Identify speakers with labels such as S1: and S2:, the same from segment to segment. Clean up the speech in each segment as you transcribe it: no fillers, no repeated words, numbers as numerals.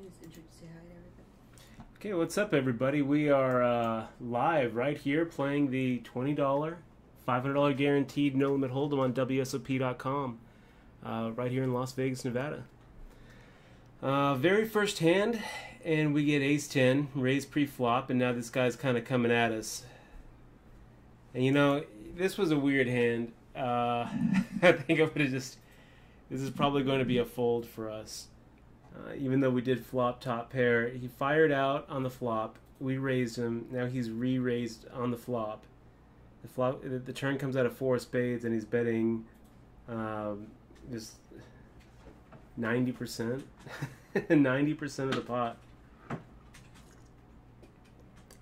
S1: Say hi to everybody.
S2: Okay, what's up, everybody? We are live right here playing the $20, $500 guaranteed no limit hold'em on WSOP.com, right here in Las Vegas, Nevada. Very first hand, and we get ace 10, raise pre-flop, and now this guy's kind of coming at us. And you know, this was a weird hand. I think I would have just. This is probably going to be a fold for us. Even though we did flop top pair, he fired out on the flop. We raised him. Now he's re-raised on the flop. The turn comes out of 4 spades, and he's betting just 90%, 90% of the pot.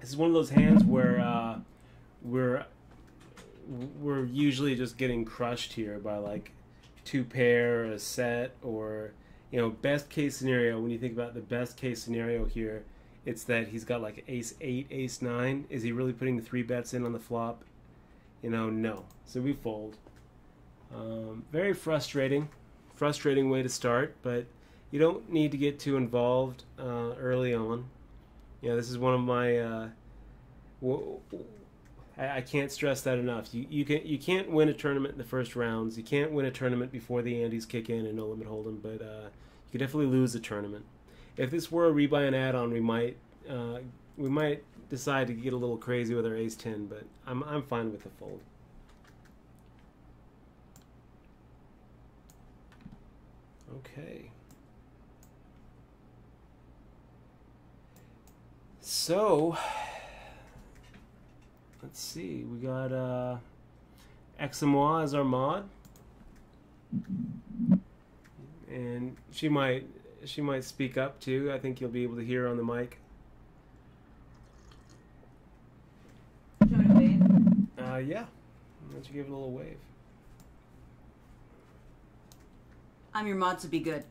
S2: This is one of those hands where we're usually just getting crushed here by like 2 pair, a set, or. You know, best case scenario, when you think about the best case scenario here, it's that he's got like ace 8, ace 9. Is he really putting the 3 bets in on the flop? You know, no. So we fold. Very frustrating way to start, but you don't need to get too involved early on. You know, this is one of my... I can't stress that enough. You can't win a tournament in the first rounds. You can't win a tournament before the antes kick in and no limit hold'em, but you could definitely lose a tournament. If this were a rebuy and add-on, we might decide to get a little crazy with our ace 10, but I'm fine with the fold. Okay. So. Let's see, we got Examois as our mod, and she might speak up too. I think you'll be able to hear her on the mic.
S1: Do you want me to wave?
S2: Yeah. Why don't you give it a little wave?
S1: I'm your mod, so be good.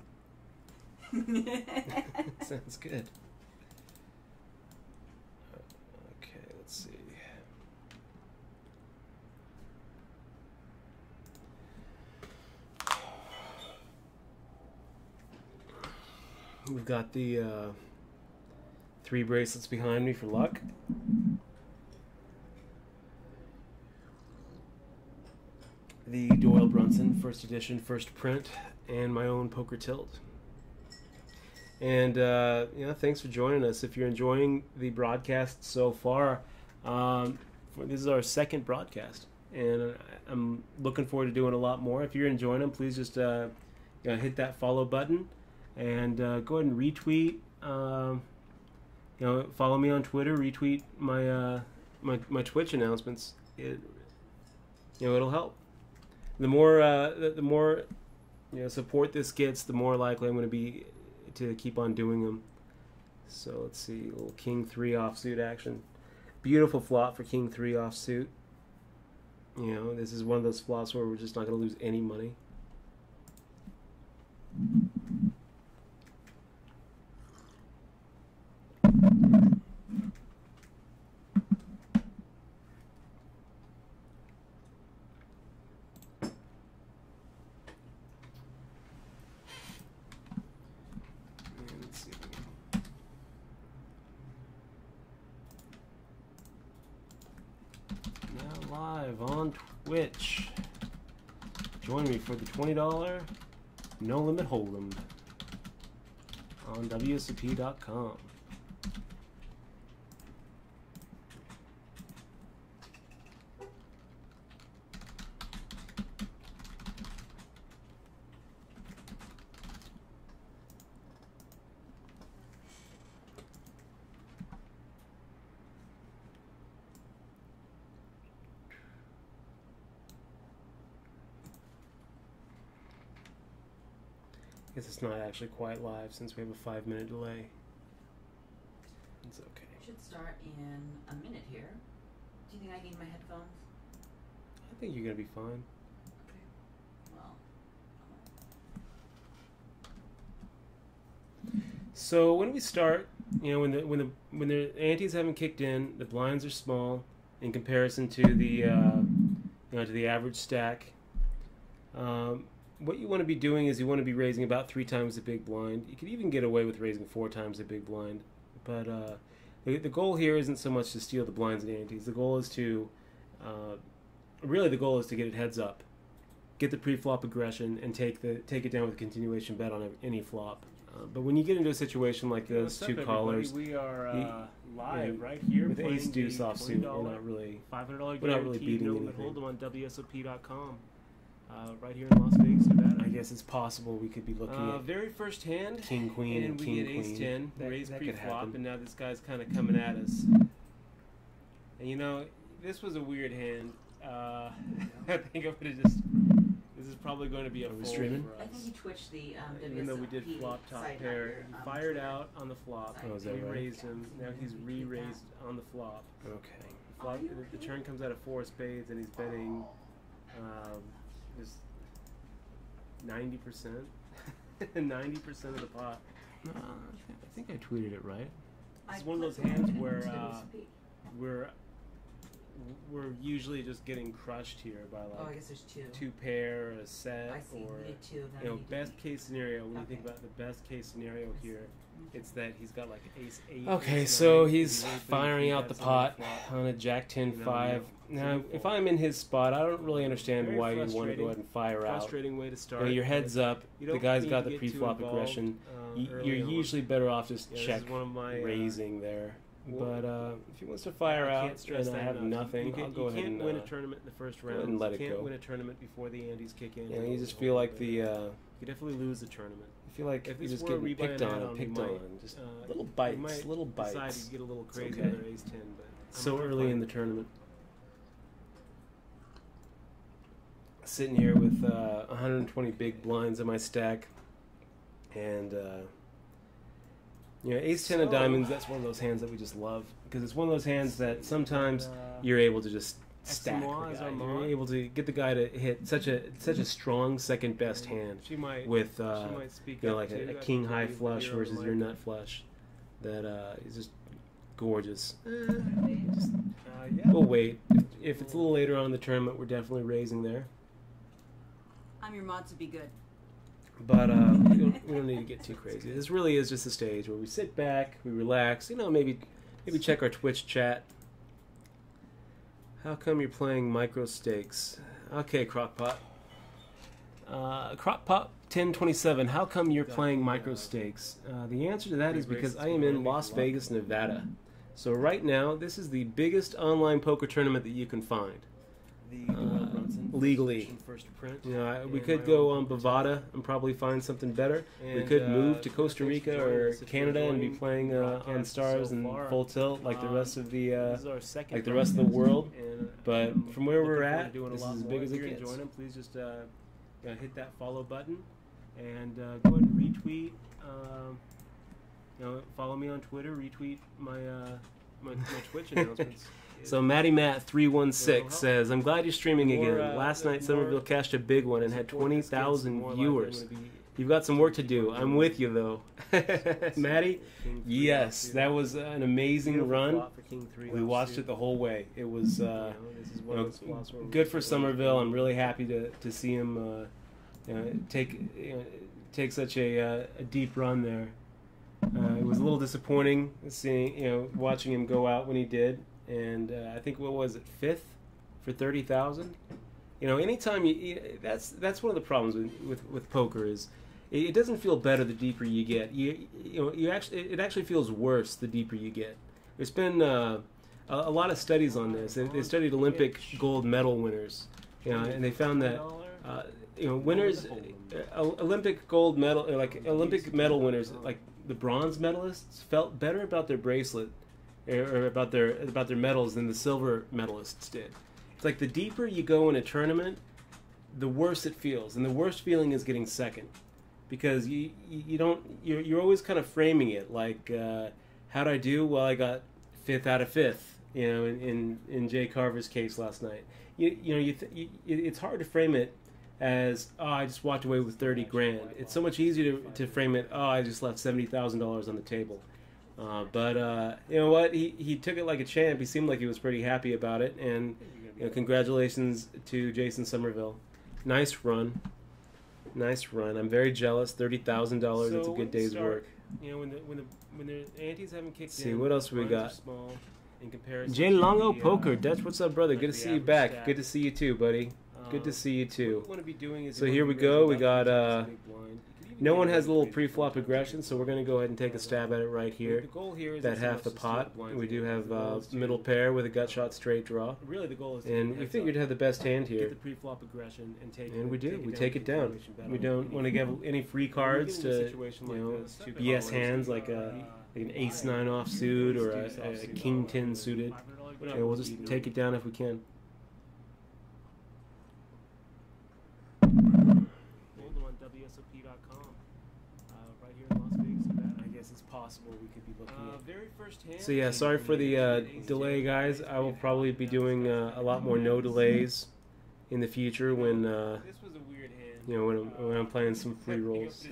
S2: Sounds good. Okay, let's see. We've got the 3 bracelets behind me for luck. The Doyle Brunson first edition, first print, and my own poker tilt. And you know, thanks for joining us. If you're enjoying the broadcast so far, this is our second broadcast, and I'm looking forward to doing a lot more. If you're enjoying them, please just hit that follow button. And go ahead and retweet. You know, follow me on Twitter. Retweet my my Twitch announcements. It'll help. The more support this gets, the more likely I'm going to be to keep on doing them. So let's see, a little King 3 offsuit action. Beautiful flop for King 3 offsuit. You know, this is one of those flops where we're just not going to lose any money. Live on Twitch. Join me for the $20 no limit hold'em on WSOP.com. I guess it's not actually quite live since we have a 5-minute delay. It's okay.
S1: I should start in a minute here. Do you think I need my headphones?
S2: I think you're gonna be fine.
S1: Okay. Well.
S2: So when we start, you know, when the antes haven't kicked in, the blinds are small in comparison to the to the average stack. what you want to be doing is you want to be raising about 3 times the big blind. You could even get away with raising 4 times the big blind, but the goal here isn't so much to steal the blinds and antes. The goal is to really the goal is to get it heads up, get the pre-flop aggression, and take it down with a continuation bet on any flop. But when you get into a situation like this,
S3: What's
S2: 2
S3: up,
S2: callers,
S3: everybody? We are live right
S2: with
S3: here
S2: the
S3: playing
S2: ace deuce
S3: the
S2: offsuit, we're
S3: $20
S2: not really
S3: $500
S2: we're not really
S3: guaranteed
S2: beating
S3: no
S2: anything.
S3: hold 'em on WSOP.com. Right here in Las Vegas, Nevada.
S2: I guess it's possible we could be looking at
S3: Very first hand,
S2: king queen
S3: and we
S2: king
S3: get
S2: queen.
S3: ace 10,
S2: That
S3: raise
S2: could
S3: pre-flop,
S2: happen.
S3: and now this guy's kind of coming at us. And you know, this was a weird hand. I think I would have just. This is probably going to be a
S2: Are we
S3: fold
S2: streaming?
S3: for
S1: I
S3: us.
S1: think he twitched the
S3: Even though we did
S1: WSOP
S3: flop top
S1: side
S3: pair,
S1: here,
S3: he fired out on the flop.
S2: Oh, is that
S3: we
S2: right?
S3: raised him. Now he's re-raised on the flop.
S2: Okay.
S3: Flop, the turn comes out of 4 spades, and he's betting just 90%. 90% of the pot.
S2: I think I tweeted it right.
S3: It's one of those hands where we're usually just getting crushed here by
S1: Oh, I
S3: like
S1: guess there's 2.
S3: 2 pair, a set,
S1: I see.
S3: or
S1: We did 2. Now
S3: you know,
S1: we did
S3: best case scenario. When you think
S1: Okay.
S3: about the best case scenario here, it's that he's got like ace 8.
S2: Okay,
S3: ace
S2: so
S3: 9,
S2: he's
S3: and really big
S2: firing out the
S3: bets on
S2: pot
S3: flop.
S2: on a jack 10
S3: You know,
S2: 5.
S3: yeah.
S2: Now, if I'm in his spot, I don't really understand
S3: Very
S2: why you'd want to go
S3: frustrating.
S2: ahead and fire out.
S3: Frustrating way to
S2: You
S3: start.
S2: know, your head's up.
S3: You
S2: The
S3: don't
S2: guy's
S3: need
S2: got
S3: to
S2: the
S3: get too
S2: pre-flop
S3: involved,
S2: aggression.
S3: early
S2: You're
S3: on.
S2: usually better off just
S3: Yeah, this
S2: check
S3: is one of my,
S2: raising there.
S3: well,
S2: But if he wants to fire
S3: I
S2: out
S3: can't stress
S2: and I
S3: that
S2: have
S3: enough.
S2: nothing,
S3: You
S2: I'll go ahead and
S3: can't win a tournament in the first
S2: ahead
S3: round.
S2: and let
S3: You
S2: it
S3: can't
S2: go.
S3: win a tournament before the Andes kick in.
S2: you just feel like the
S3: you definitely lose the tournament.
S2: you feel like
S3: If
S2: you're
S3: this
S2: just
S3: were a
S2: getting
S3: rebuy
S2: picked
S3: and
S2: on
S3: add-on,
S2: and
S3: we
S2: picked
S3: might,
S2: on. Just little
S3: we
S2: bites,
S3: might
S2: little bites.
S3: decide to get a little
S2: It's
S3: crazy
S2: okay.
S3: on their ace 10, but
S2: So
S3: I'm
S2: early
S3: fine.
S2: in the tournament. Sitting here with 120 big blinds in my stack, and ace 10 of diamonds. That's one of those hands that we just love because it's one of those hands that sometimes you're able to just stack the guy. You're able to get the guy to hit such a strong second best hand
S3: She might
S2: with
S3: she might speak up
S2: like
S3: too.
S2: a
S3: I
S2: king
S3: think
S2: high
S3: maybe
S2: flush
S3: here
S2: versus
S3: on
S2: your
S3: my-
S2: nut flush. That is just gorgeous.
S3: yeah.
S2: We'll wait. If it's a little later on in the tournament, we're definitely raising there.
S4: I'm your mod to be good.
S2: But we don't need to get too crazy. This really is just a stage where we sit back, we relax. Maybe check our Twitch chat. How come you're playing micro stakes? Okay, Crockpot. Crockpot 1027. How come you're playing micro stakes? The answer to that is because I am in Las Vegas, Nevada. So right now, this is the biggest online poker tournament that you can find. Legally.
S3: First print.
S2: We could go on Bovada and probably find something better. We could move to Costa Rica or Canada and be playing on Stars and Full Tilt like the rest of the
S3: This is our second
S2: like the rest of the world.
S3: and,
S2: But from where we're
S3: looking forward
S2: at,
S3: to doing a
S2: this is
S3: lot
S2: as
S3: more.
S2: big as
S3: If
S2: it
S3: you're
S2: gets.
S3: enjoying them, please just hit that follow button and go ahead and retweet. Follow me on Twitter. Retweet my my Twitch announcements.
S2: So Matty Matt 316 says, "I'm glad you're streaming
S3: More,
S2: again. Last night
S3: more
S2: Somerville cashed a big one and had 20,000 viewers. You've got some work to do. I'm with you though, Matty. Yes, that was an amazing run. We watched it the whole way. It was good for Somerville. I'm really happy to see him take such a deep run there. It was a little disappointing watching him go out when he did, and I think what was it, 5th for 30,000. Anytime that's one of the problems with poker is it doesn't feel better the deeper you get. It actually feels worse the deeper you get. There's been a lot of studies on this. They studied Olympic gold medal winners, and they found that winners, Olympic gold medal, like Olympic medal winners, like the bronze medalists, felt better about their bracelet or about their medals than the silver medalists did. It's like the deeper you go in a tournament, the worse it feels, and the worst feeling is getting second, because you're always kind of framing it like, how'd I do? Well, I got 5th out of 5th. In Jay Carver's case last night, it's hard to frame it as, oh, I just walked away with 30 grand. It's so much easier to frame it, oh, I just left $70,000 on the table. But you know what? He took it like a champ. He seemed like he was pretty happy about it. And congratulations to Jason Somerville. Nice run. Nice run. I'm very jealous. $30,000. It's a
S3: when
S2: good
S3: you
S2: day's
S3: start,
S2: work.
S3: You know, when the antes haven't kicked
S2: See,
S3: in.
S2: what else we
S3: runs are
S2: got?
S3: Small in comparison
S2: Jay
S3: to
S2: Longo
S3: the,
S2: Poker. Dutch, what's up, brother?
S3: like
S2: Good to
S3: the
S2: see you
S3: average
S2: back.
S3: stack.
S2: Good to see you too, buddy. Good to see you
S3: What
S2: too.
S3: you want to be doing is
S2: So
S3: you
S2: here
S3: wanna
S2: we
S3: be raising
S2: go. We
S3: about
S2: got,
S3: 3 times the big blind. You can even
S2: No
S3: get
S2: one
S3: it
S2: has a
S3: over
S2: little
S3: 3
S2: pre-flop
S3: times
S2: aggression,
S3: the
S2: so we're
S3: big
S2: going to go ahead and take a
S3: blind.
S2: stab at it right
S3: The
S2: here.
S3: goal here is
S2: Bet
S3: not so
S2: half
S3: much
S2: the
S3: to steal
S2: pot.
S3: blinds
S2: We do
S3: in.
S2: have
S3: The goal is to,
S2: middle pair with a gut shot straight draw.
S3: Really, the goal is to
S2: And
S3: get
S2: we
S3: heads
S2: figured to
S3: up,
S2: have the best hand
S3: get
S2: here.
S3: the pre-flop aggression, and take
S2: And
S3: it,
S2: we do.
S3: Take
S2: We
S3: it
S2: take it down.
S3: continuation bet
S2: We
S3: on
S2: don't
S3: any
S2: want to give
S3: flop.
S2: any free
S3: When you
S2: cards
S3: get in a
S2: to,
S3: situation
S2: you
S3: like
S2: know,
S3: this, two
S2: BS
S3: callers,
S2: hands like an ace-9 offsuit or a king-10 suited.
S3: we're not
S2: And we'll
S3: beating
S2: just take
S3: them.
S2: it down if we can.
S3: Hold them on WSOP.com. Right here in Las Vegas, Nevada.
S2: I guess it's possible we could be looking at.
S3: Very first hand.
S2: So yeah, sorry for the delay, guys. I will probably be doing a lot more no delays in the future when
S3: This was a weird hand.
S2: you know when I'm playing some free rolls.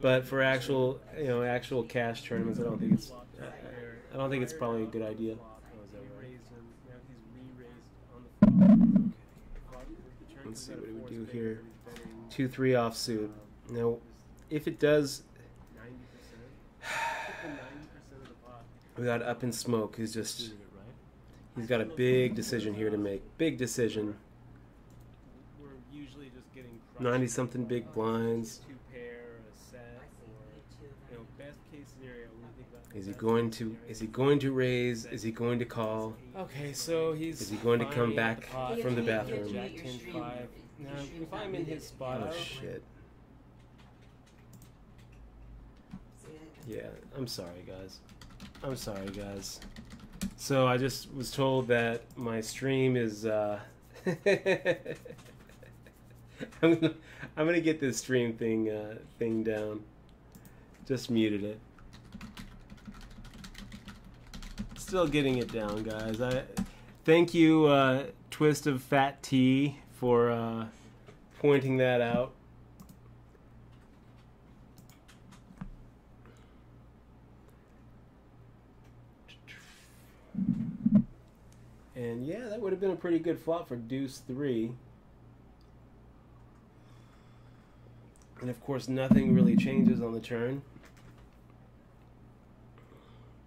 S2: But for actual actual cash tournaments, I don't think it's probably a good idea. Let's see what do we do here. 2-3 offsuit. Now, if it does, we got up in smoke. He's got a big decision here to make. Big decision.
S3: We're usually just getting
S2: 90-something big blinds.
S3: Two pair, a set, or best case scenario. When you think about
S2: Is he going to raise? Is he going to call?
S3: Okay, so he's.
S2: Is he going to come
S3: firing at
S2: back
S3: the pot.
S2: from the
S1: You have
S2: bathroom?
S1: to
S3: Jack
S1: mute your
S3: 10
S1: stream.
S3: 5.
S1: Your
S3: Now,
S1: stream's
S3: if
S1: not
S3: I'm in
S1: muted.
S3: his spot,
S2: Oh
S3: I don't-
S2: shit.
S1: See that?
S2: Yeah, I'm sorry, guys. I'm sorry, guys. So I just was told that my stream is. I'm gonna get this stream thing down. Just muted it. Still getting it down, guys. Thank you, Twist of Fat T, for pointing that out. And yeah, that would have been a pretty good flop for deuce 3. And of course, nothing really changes on the turn.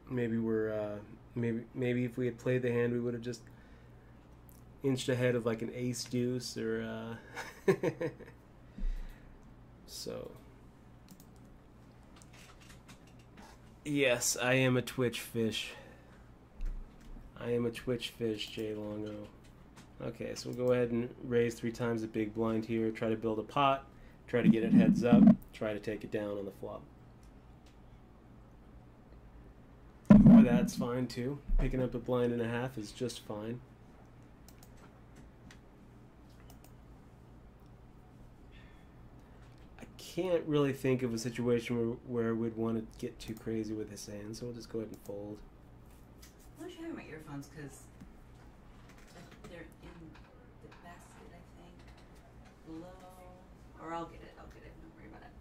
S2: Maybe maybe if we had played the hand, we would have just inched ahead of like an ace deuce or so. Yes, I am a Twitch fish. I am a Twitch fish, Jay Longo. Okay, so we'll go ahead and raise 3 times the big blind here. Try to build a pot. Try to get it heads up. Try to take it down on the flop. Or that's fine too. Picking up a blind and a half is just fine. I can't really think of a situation where we'd want to get too crazy with his hand, so we'll just go ahead and fold.
S1: Why don't you have my earphones? Because they're in the basket, I think. Below. Or I'll get it. Don't worry about it.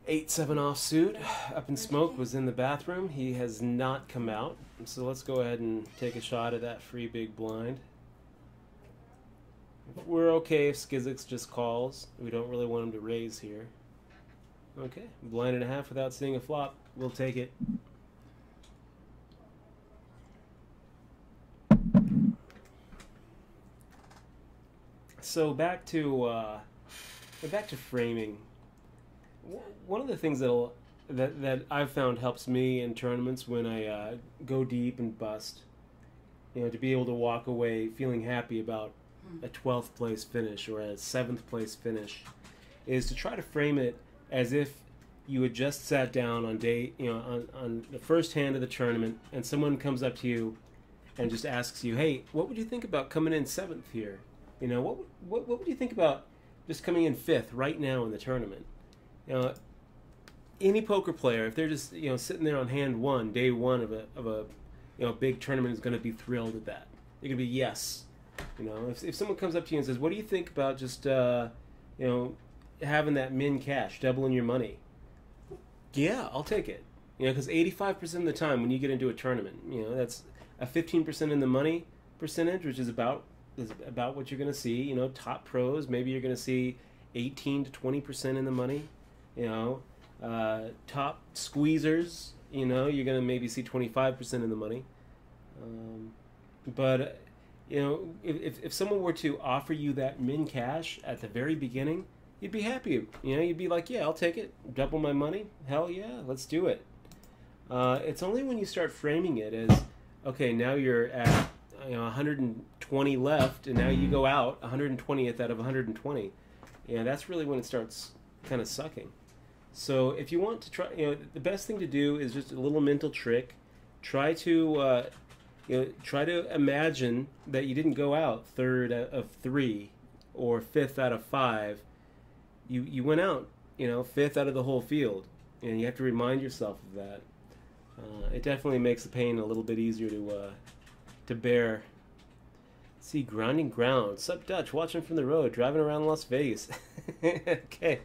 S2: 8-7 offsuit. Up in smoke was in the bathroom. He has not come out. So let's go ahead and take a shot at that free big blind. We're okay if Skizix just calls. We don't really want him to raise here. Okay, blind and a half without seeing a flop. We'll take it. So back to framing. One of the things that I've found helps me in tournaments when I go deep and bust, to be able to walk away feeling happy about a 12th place finish or a 7th place finish, is to try to frame it as if you had just sat down on on the first hand of the tournament, and someone comes up to you and just asks you, "Hey, what would you think about coming in 7th here? What would you think about just coming in 5th right now in the tournament?" Any poker player, if they're just sitting there on hand 1, day 1 of a big tournament, is going to be thrilled at that. They're going to be yes. If someone comes up to you and says, "What do you think about just having that min cash, doubling your money?" Yeah, I'll take it. You know, because 85% of the time when you get into a tournament, you know, that's a 15% in the money percentage, which is about what you're going to see. You know, top pros, maybe you're going to see 18 to 20% in the money. You know, top squeezers, you know, you're going to maybe see 25% in the money. But you know, if someone were to offer you that min cash at the very beginning, you'd be happy. You know, you'd be like, yeah, I'll take it. Double my money. Hell yeah, let's do it. It's only when you start framing it as, okay, now you're at 120 left, and now you go out 120th out of 120. Yeah, that's really when it starts kind of sucking. So if you want to try, you know, the best thing to do is just a little mental trick. Try to try to imagine that you didn't go out third of 3 or fifth out of 5. You went out, you know, fifth out of the whole field, and you have to remind yourself of that. It definitely makes the pain a little bit easier to bear. Let's see, grinding ground. Sup, Dutch? Watching from the road, driving around Las Vegas. Okay,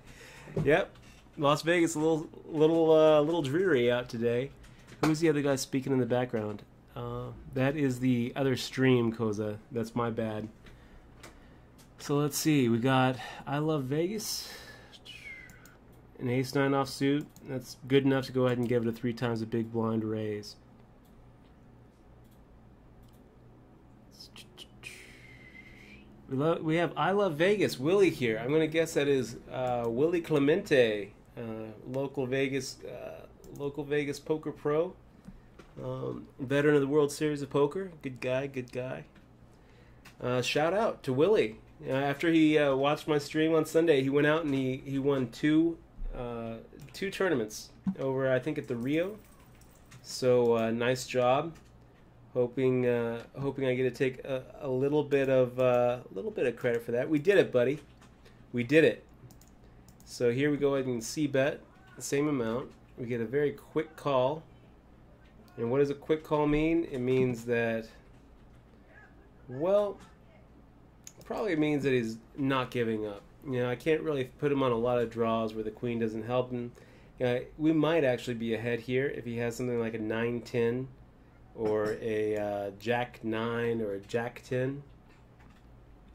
S2: yep, Las Vegas, a little dreary out today. Who's the other guy speaking in the background? That is the other stream, Koza. That's my bad. So let's see. We got I Love Vegas. An ace-9 offsuit. That's good enough to go ahead and give it a 3 times a big blind raise. We have I Love Vegas. Willie here. I'm going to guess that is Willie Clemente, local Vegas poker pro. Veteran of the World Series of Poker. Good guy, good guy. Shout out to Willie. After he watched my stream on Sunday, he went out and he won two tournaments over, I think, at the Rio. So nice job. Hoping I get to take a little bit of credit for that. We did it, buddy. We did it. So here we go ahead and c-bet the same amount. We get a very quick call. And what does a quick call mean? It means that, well, probably means that he's not giving up. You know, I can't really put him on a lot of draws where the queen doesn't help him. We might actually be ahead here if he has something like a 9-10 or a Jack-9 or a Jack-10.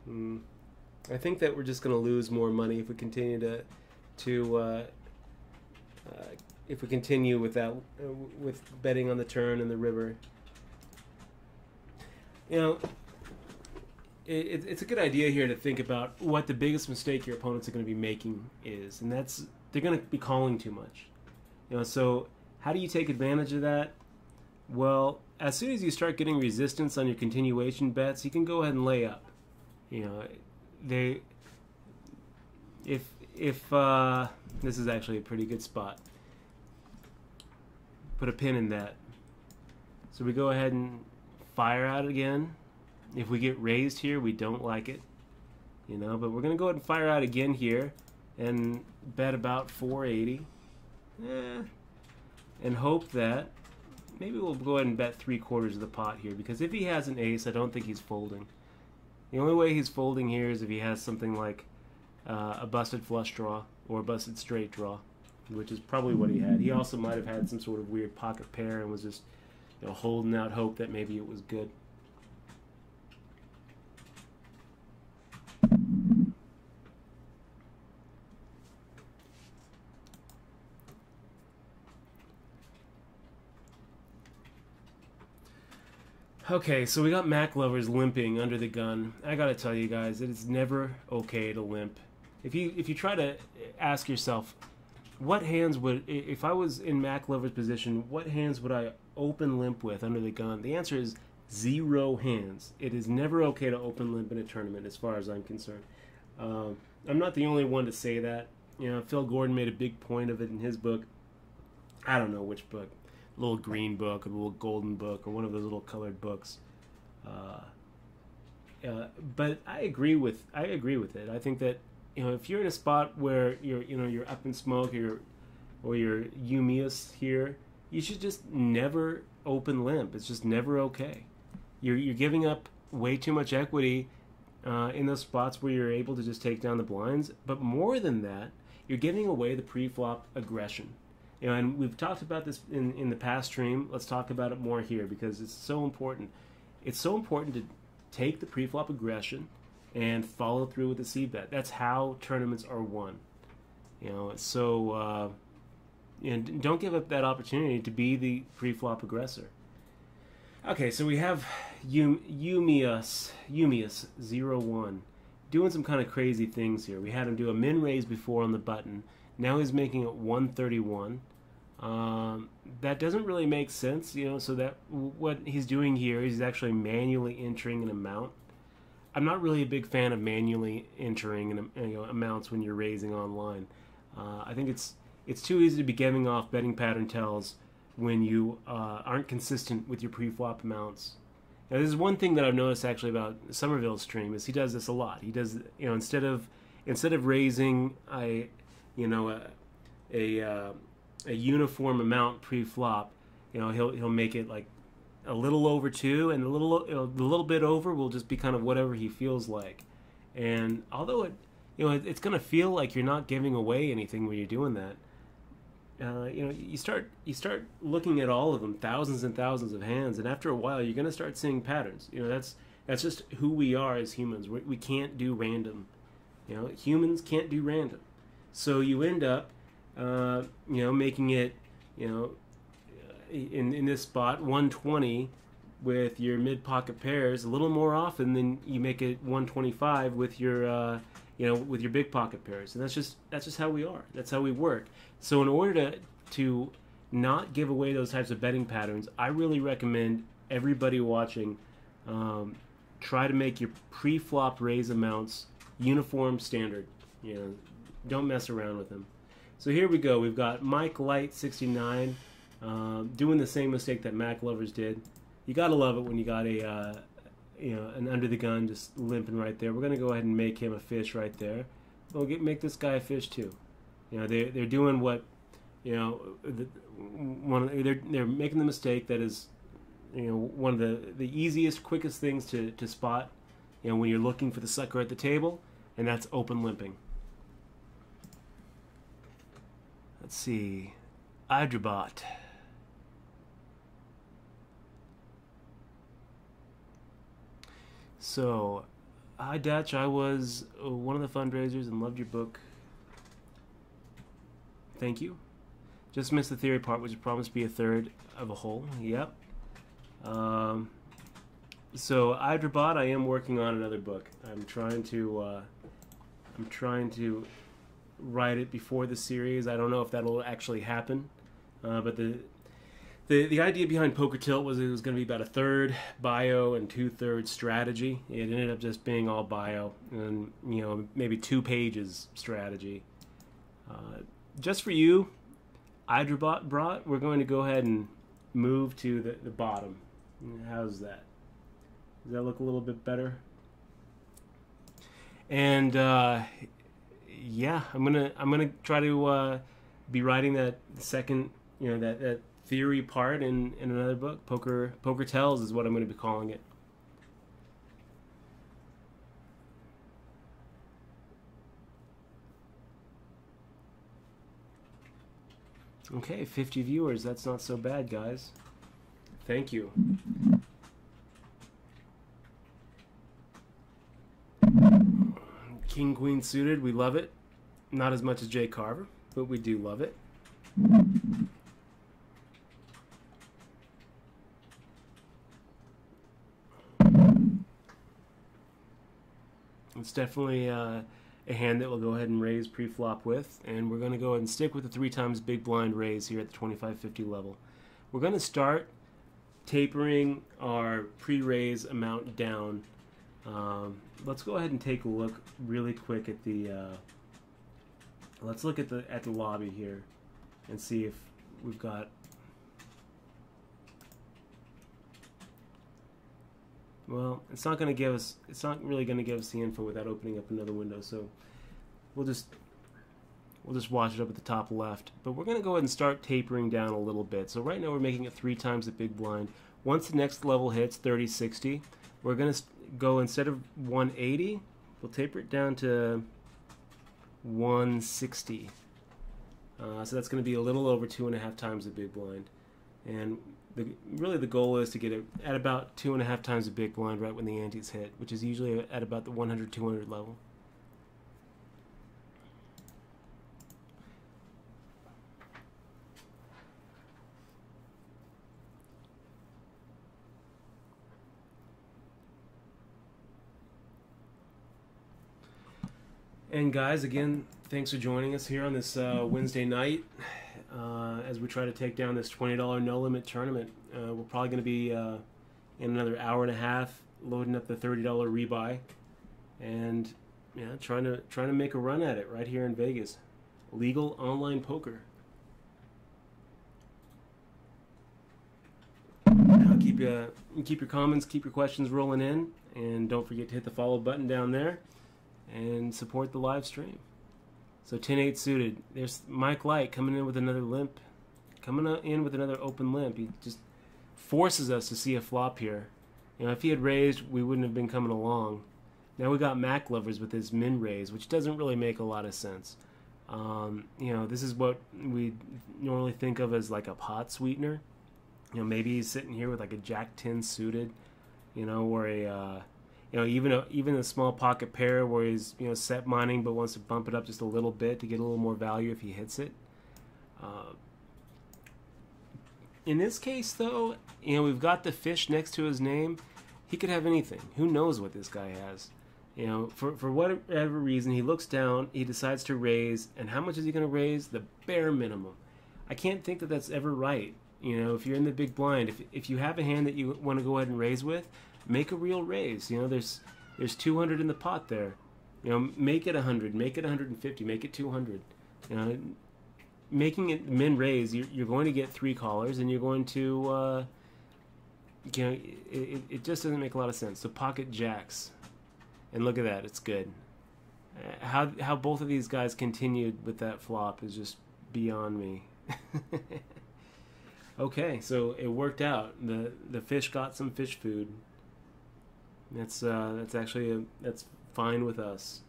S2: I think that we're just going to lose more money if we continue if we continue with that, with betting on the turn and the river. You know, it's a good idea here to think about what the biggest mistake your opponents are going to be making is, and that's they're going to be calling too much. You know, so how do you take advantage of that? Well, as soon as you start getting resistance on your continuation bets, you can go ahead and lay up. You know, if this is actually a pretty good spot. Put a pin in that. So we go ahead and fire out again. If we get raised here, we don't like it, you know, but we're going to go ahead and fire out again here and bet about 480. And hope that maybe we'll go ahead and bet 3/4 of the pot here, because if he has an ace, I don't think he's folding. The only way he's folding here is if he has something like a busted flush draw or a busted straight draw, which is probably what he had. He also might have had some sort of weird pocket pair and was just, you know, holding out hope that maybe it was good. Okay, so we got Mac lovers limping under the gun. I gotta tell you guys, it is never okay to limp. If you try to ask yourself, what hands would, if I was in Mac lover's position, what hands would I open limp with under the gun? The answer is 0 hands. It is never okay to open limp in a tournament, as far as I'm concerned. I'm not the only one to say that. You know, Phil Gordon made a big point of it in his book. I don't know which book. A little green book, or a little golden book, or one of those little colored books. But I agree with it. I think that, you know, if you're in a spot where you're up in smoke, or you're Umius here, you should just never open limp. It's just never okay. You're giving up way too much equity in those spots where you're able to just take down the blinds. But more than that, you're giving away the pre-flop aggression. You know, and we've talked about this in the past stream. Let's talk about it more here because it's so important. It's so important to take the pre-flop aggression and follow through with the c-bet. That's how tournaments are won. You know, so and don't give up that opportunity to be the pre-flop aggressor. Okay, so we have Umius01 doing some kind of crazy things here. We had him do a min raise before on the button. Now he's making it 131. That doesn't really make sense, you know. So that what he's doing here is he's actually manually entering an amount. I'm not really a big fan of manually entering amounts when you're raising online. I think it's too easy to be giving off betting pattern tells when you aren't consistent with your pre-flop amounts. Now, this is one thing that I've noticed actually about Somerville's stream is he does this a lot. He does, you know, instead of raising a uniform amount pre-flop, you know, he'll make it like a little over 2, and a little bit over will just be kind of whatever he feels like. And although it's going to feel like you're not giving away anything when you're doing that, you know, you start looking at all of them, thousands and thousands of hands, and after a while you're going to start seeing patterns. You know, that's just who we are as humans. We can't do random. You know, humans can't do random. So you end up, you know, making it, you know, in this spot 120 with your mid pocket pairs a little more often than you make it 125 with your you know, with your big pocket pairs. And that's just how we are. That's how we work. So in order to not give away those types of betting patterns, I really recommend everybody watching try to make your pre-flop raise amounts uniform standard. You know, don't mess around with them. So here we go. We've got Mike Light 69 doing the same mistake that Mac Lovers did. You gotta love it when you got a you know, an under the gun just limping right there. We're gonna go ahead and make him a fish right there. We'll make this guy a fish too. You know, they're doing what, you know, they're making the mistake that is, you know, one of the easiest, quickest things to spot, you know, when you're looking for the sucker at the table, and that's open limping. Let's see, Hydrabot. So, hi Dutch, I was one of the fundraisers and loved your book. Thank you. Just missed the theory part, which promised to be a third of a whole. Yep. So, Hydrabot, I am working on another book. I'm trying to write it before the series. I don't know if that'll actually happen, but the idea behind Poker Tilt was it was going to be about a third bio and 2/3 strategy. It ended up just being all bio and, you know, maybe 2 pages strategy. Just for you, Hydrabot brought, we're going to go ahead and move to the bottom. How's that? Does that look a little bit better? And yeah, I'm gonna try to be writing that second, you know, that theory part in another book. Poker Tells is what I'm going to be calling it. Okay, 50 viewers. That's not so bad, guys. Thank you. King Queen suited. We love it. Not as much as Jay Carver, but we do love it. It's definitely a hand that we'll go ahead and raise pre-flop with, and we're going to go ahead and stick with the 3 times big blind raise here at the 2550 level. We're going to start tapering our pre-raise amount down. Let's go ahead and take a look really quick at the let's look at the lobby here and see if we've got. Well, it's not going to give us. It's not really going to give us the info without opening up another window. So we'll just watch it up at the top left. But we're going to go ahead and start tapering down a little bit. So right now we're making it 3 times the big blind. Once the next level hits 30-60, we're going to go, instead of 180, we'll taper it down to 160. So that's going to be a little over 2.5 times the big blind. And really the goal is to get it at about 2.5 times the big blind right when the ante's hit, which is usually at about the 100-200 level. And guys, again, thanks for joining us here on this Wednesday night as we try to take down this $20 no-limit tournament. We're probably going to be in another hour and a half loading up the $30 rebuy and trying to make a run at it right here in Vegas. Legal online poker. Keep your comments, keep your questions rolling in, and don't forget to hit the follow button down there and support the live stream. So 10-8 suited. There's Mike Light coming in with another limp. Coming in with another open limp. He just forces us to see a flop here. If he had raised, we wouldn't have been coming along. Now we got Mac Lovers with his min raise, which doesn't really make a lot of sense. This is what we normally think of as like a pot sweetener. Maybe he's sitting here with like a Jack 10 suited, or a even a small pocket pair where he's set mining but wants to bump it up just a little bit to get a little more value if he hits it. In this case, though, we've got the fish next to his name. He could have anything. Who knows what this guy has? For whatever reason, he looks down, he decides to raise, and how much is he going to raise? The bare minimum. I can't think that that's ever right. If you're in the big blind, if you have a hand that you want to go ahead and raise with, make a real raise. There's 200 in the pot there. Make it 100, make it 150, make it 200. Making it min raise, you're going to get 3 callers, and you're going to, it just doesn't make a lot of sense. So pocket jacks, and look at that, it's good. How both of these guys continued with that flop is just beyond me. Okay, so it worked out. The fish got some fish food. That's fine with us.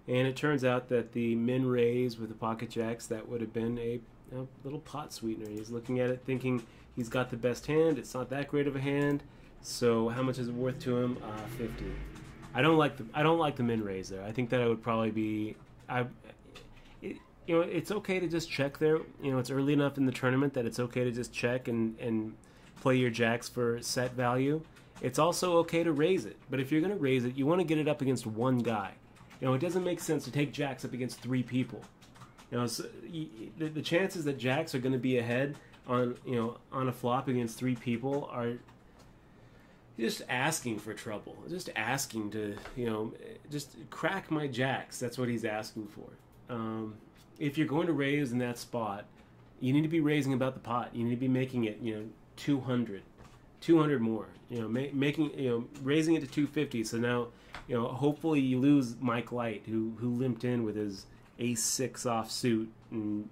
S2: And it turns out that the min raise with the pocket jacks, that would have been a little pot sweetener. He's looking at it thinking he's got the best hand. It's not that great of a hand. So how much is it worth to him? 50. I don't like the min raise there. I think that I would probably be it's okay to just check there. It's early enough in the tournament that it's okay to just check and play your jacks for set value. It's also okay to raise it. But if you're going to raise it, you want to get it up against one guy. It doesn't make sense to take jacks up against 3 people. So the chances that jacks are going to be ahead on a flop against 3 people are just asking for trouble. Just asking to, just crack my jacks. That's what he's asking for. If you're going to raise in that spot, you need to be raising about the pot. You need to be making it, 200 more. Raising it to 250. So now, hopefully you lose Mike Light, who limped in with his ace-6 offsuit, and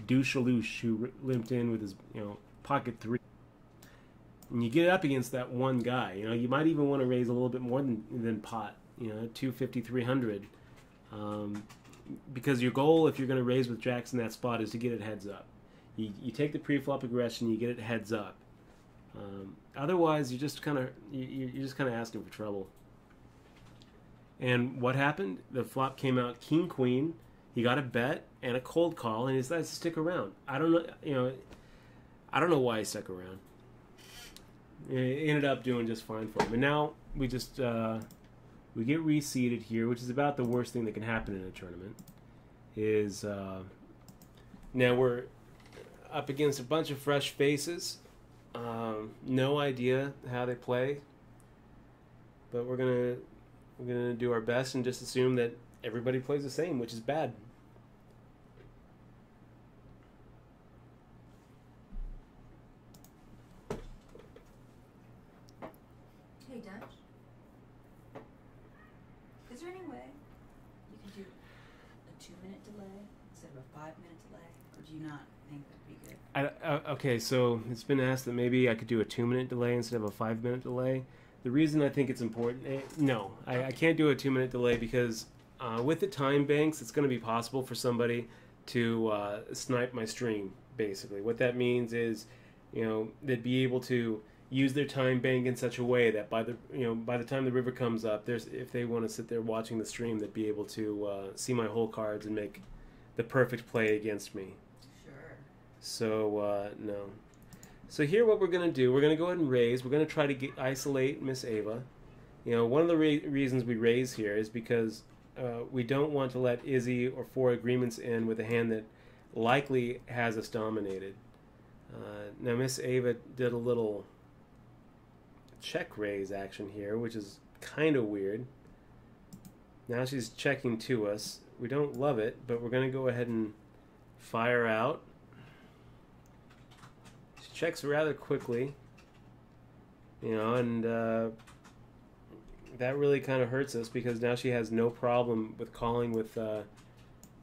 S2: Douchalouche, who limped in with his, pocket 3. And you get up against that one guy. You might even want to raise a little bit more than pot. 250, 300. Because your goal, if you're going to raise with jacks in that spot, is to get it heads up. You take the pre-flop aggression, you get it heads up. Otherwise, you're just kind of asking for trouble. And what happened? The flop came out king queen. He got a bet and a cold call, and he decided to stick around. I don't know why he stuck around. It ended up doing just fine for him. And now we just we get reseeded here, which is about the worst thing that can happen in a tournament. Now we're up against a bunch of fresh faces. No idea how they play, but we're gonna do our best and just assume that everybody plays the same, which is bad.
S1: Hey, Dutch. Is there any way you could do a 2-minute delay instead of a 5-minute delay, or do you not think that'd be good?
S2: Okay, so it's been asked that maybe I could do a 2-minute delay instead of a 5-minute delay. The reason I think it's important, no, I can't do a 2-minute delay because with the time banks, it's going to be possible for somebody to snipe my stream. Basically, what that means is, they'd be able to use their time bank in such a way that by the time the river comes up, if they want to sit there watching the stream, they'd be able to see my whole cards and make the perfect play against me.
S1: Sure.
S2: So no. So here, what we're going to do, we're going to go ahead and raise. We're going to try to isolate Miss Ava. One of the reasons we raise here is because we don't want to let Izzy or four agreements in with a hand that likely has us dominated. Now Miss Ava did a little check raise action here, which is kind of weird. Now she's checking to us. We don't love it, but we're going to go ahead and fire out. She checks rather quickly, and that really kind of hurts us because now she has no problem with calling with,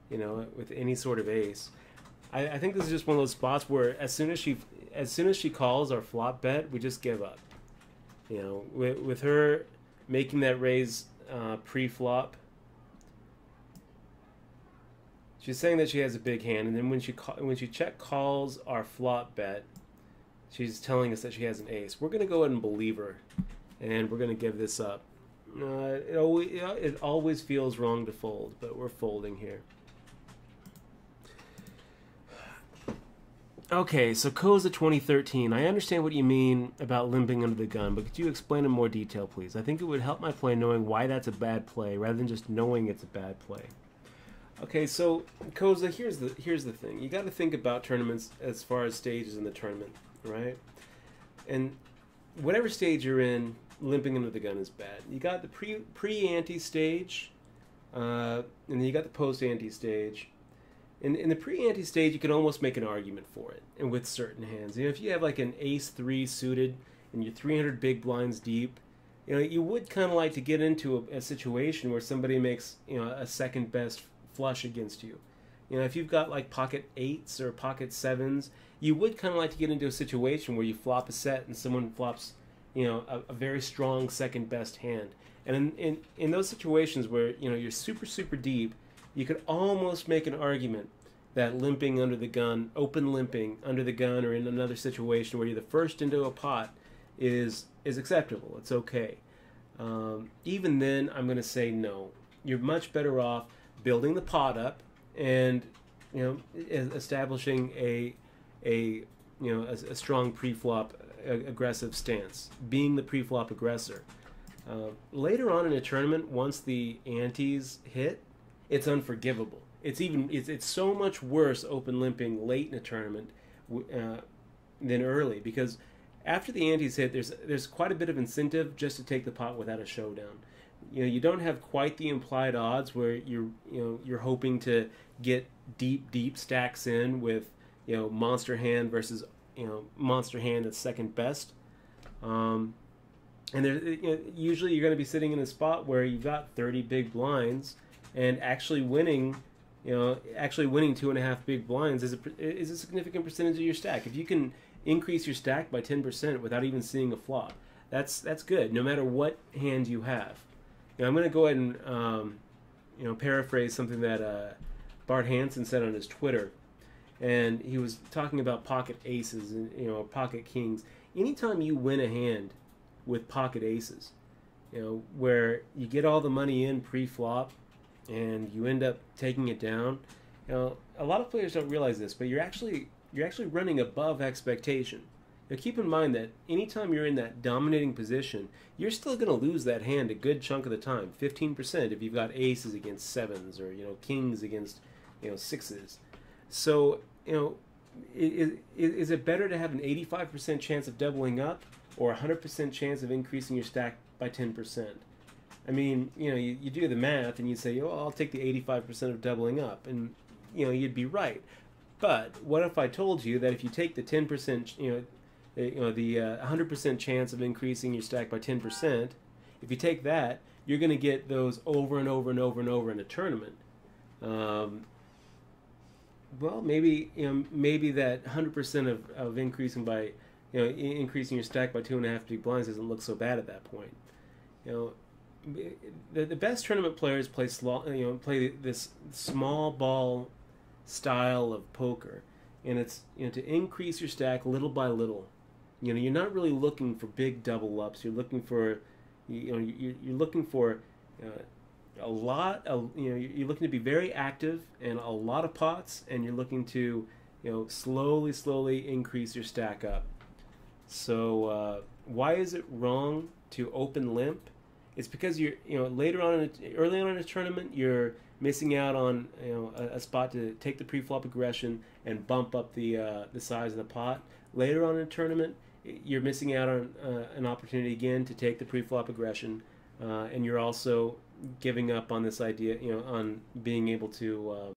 S2: with any sort of ace. I think this is just one of those spots where as soon as she calls our flop bet, we just give up. With her making that raise pre-flop, she's saying that she has a big hand, and then when she check calls our flop bet, she's telling us that she has an ace. We're gonna go ahead and believe her, and we're gonna give this up. It always feels wrong to fold, but we're folding here. Okay, so Koza 2013. I understand what you mean about limping under the gun, but could you explain in more detail, please? I think it would help my play knowing why that's a bad play, rather than just knowing it's a bad play. Okay, so Koza, here's the thing. You got to think about tournaments as far as stages in the tournament, right? And whatever stage you're in, limping under the gun is bad. You got the pre-ante stage, and then you got the post-ante stage. In the pre-ante stage, you can almost make an argument for it, and with certain hands. If you have like an ace-3 suited, and you're 300 big blinds deep, you would kind of like to get into a situation where somebody makes, a second best flush against you. If you've got like pocket 8s or pocket 7s, you would kind of like to get into a situation where you flop a set and someone flops, a very strong second best hand. And in those situations where, you're super, super deep, you could almost make an argument that limping under the gun, open limping under the gun, or in another situation where you're the first into a pot is acceptable. It's okay. Even then, I'm going to say no. You're much better off building the pot up and establishing a strong pre-flop aggressive stance, being the pre-flop aggressor. Later on in a tournament, once the antes hit, it's unforgivable. It's so much worse open limping late in a tournament than early, because after the antes hit, there's quite a bit of incentive just to take the pot without a showdown. You don't have quite the implied odds where you're hoping to get deep stacks in with monster hand versus monster hand that's second best. And usually you're going to be sitting in a spot where you've got 30 big blinds, and actually winning 2.5 big blinds is a significant percentage of your stack. If you can increase your stack by 10% without even seeing a flop, that's good, no matter what hand you have. I'm going to go ahead and paraphrase something that Bart Hansen said on his Twitter, and he was talking about pocket aces and pocket kings. Anytime you win a hand with pocket aces, where you get all the money in pre-flop and you end up taking it down, a lot of players don't realize this, but you're actually running above expectation. Now keep in mind that anytime you're in that dominating position, you're still going to lose that hand a good chunk of the time, 15% if you've got aces against 7s, or kings against 6s. So is it better to have an 85% chance of doubling up, or a 100% chance of increasing your stack by 10%? I mean, you do the math and you say, I'll take the 85% of doubling up, and you'd be right. But what if I told you that if you take the 10%, the 100% chance of increasing your stack by 10%, if you take that, you're going to get those over and over and over and over in a tournament. Well, maybe that 100% of increasing by increasing your stack by 2.5 big blinds doesn't look so bad at that point. the best tournament players play this small ball style of poker, and it's to increase your stack little by little. You're not really looking for big double ups. You're looking for you're looking for a lot of you're looking to be very active and a lot of pots, and you're looking to slowly increase your stack up. So why is it wrong to open limp? It's because you're early on in a tournament you're missing out on a spot to take the pre-flop aggression and bump up the size of the pot. Later on in a tournament you're missing out on an opportunity again to take the pre-flop aggression, and you're also giving up on this idea on being able to